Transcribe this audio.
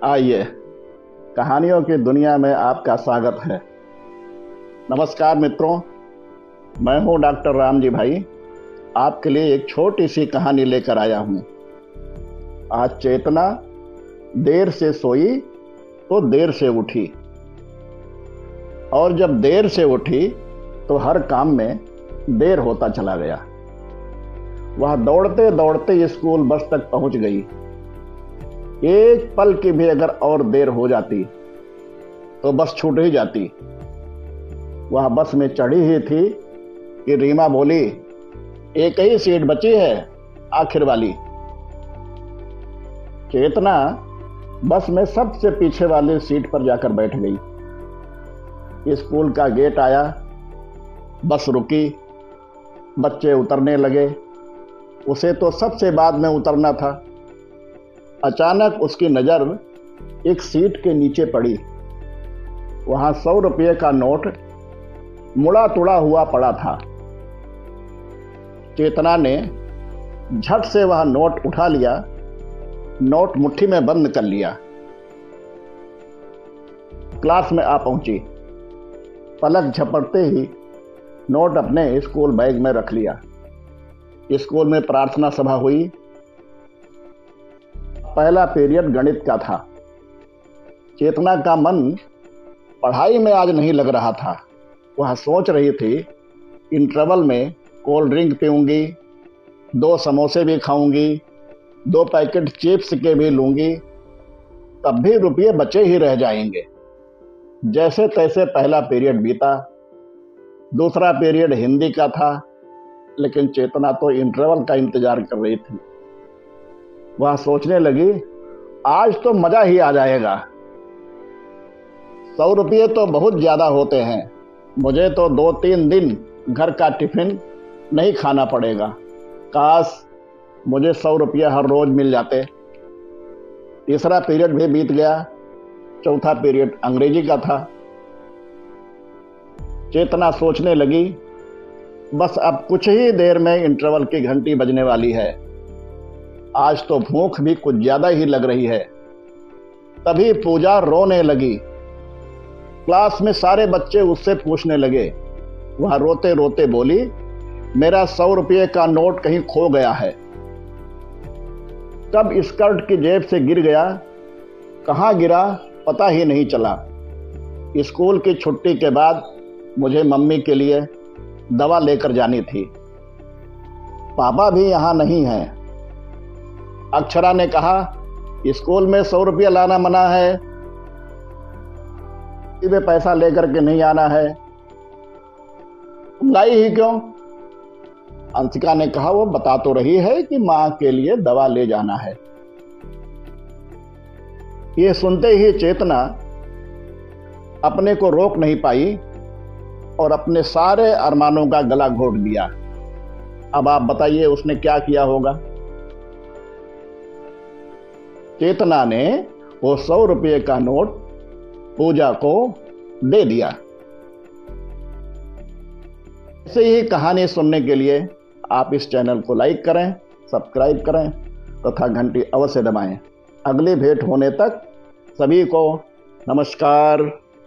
आइए, कहानियों की दुनिया में आपका स्वागत है। नमस्कार मित्रों, मैं हूं डॉक्टर राम जी भाई। आपके लिए एक छोटी सी कहानी लेकर आया हूं। आज चेतना देर से सोई तो देर से उठी, और जब देर से उठी तो हर काम में देर होता चला गया। वह दौड़ते दौड़ते स्कूल बस तक पहुंच गई। एक पल की भी अगर और देर हो जाती तो बस छूट ही जाती। वह बस में चढ़ी ही थी कि रीमा बोली, एक ही सीट बची है, आखिर वाली। चेतना बस में सबसे पीछे वाली सीट पर जाकर बैठ गई। स्कूल का गेट आया, बस रुकी, बच्चे उतरने लगे। उसे तो सबसे बाद में उतरना था। अचानक उसकी नजर एक सीट के नीचे पड़ी। वहां 100 रुपये का नोट मुड़ा तुड़ा हुआ पड़ा था। चेतना ने झट से वह नोट उठा लिया, नोट मुट्ठी में बंद कर लिया। क्लास में आ पहुंची। पलक झपकते ही नोट अपने स्कूल बैग में रख लिया। स्कूल में प्रार्थना सभा हुई। पहला पीरियड गणित का था। चेतना का मन पढ़ाई में आज नहीं लग रहा था। वह सोच रही थी, इंटरवल में कोल्ड ड्रिंक पीऊंगी, 2 समोसे भी खाऊंगी, 2 पैकेट चिप्स के भी लूंगी, तब भी रुपये बचे ही रह जाएंगे। जैसे तैसे पहला पीरियड बीता। दूसरा पीरियड हिंदी का था, लेकिन चेतना तो इंटरवल का इंतजार कर रही थी। वह सोचने लगी, आज तो मजा ही आ जाएगा। 100 रुपये तो बहुत ज्यादा होते हैं। मुझे तो 2-3 दिन घर का टिफिन नहीं खाना पड़ेगा। काश मुझे 100 रुपये हर रोज मिल जाते। तीसरा पीरियड भी बीत गया। चौथा पीरियड अंग्रेजी का था। चेतना सोचने लगी, बस अब कुछ ही देर में इंटरवल की घंटी बजने वाली है। आज तो भूख भी कुछ ज्यादा ही लग रही है। तभी पूजा रोने लगी। क्लास में सारे बच्चे उससे पूछने लगे। वह रोते रोते बोली, मेरा 100 रुपये का नोट कहीं खो गया है। कब स्कर्ट की जेब से गिर गया, कहाँ गिरा पता ही नहीं चला। स्कूल की छुट्टी के बाद मुझे मम्मी के लिए दवा लेकर जानी थी। पापा भी यहाँ नहीं है। अक्षरा ने कहा, स्कूल में 100 रुपया लाना मना है, वे पैसा लेकर के नहीं आना है। लाई ही क्यों? अंशिका ने कहा, वो बता तो रही है कि मां के लिए दवा ले जाना है। ये सुनते ही चेतना अपने को रोक नहीं पाई और अपने सारे अरमानों का गला घोट दिया। अब आप बताइए उसने क्या किया होगा? चेतना ने वो 100 रुपये का नोट पूजा को दे दिया। ऐसे ही कहानी सुनने के लिए आप इस चैनल को लाइक करें, सब्सक्राइब करें तथा घंटी अवश्य दबाएं। अगली भेंट होने तक सभी को नमस्कार।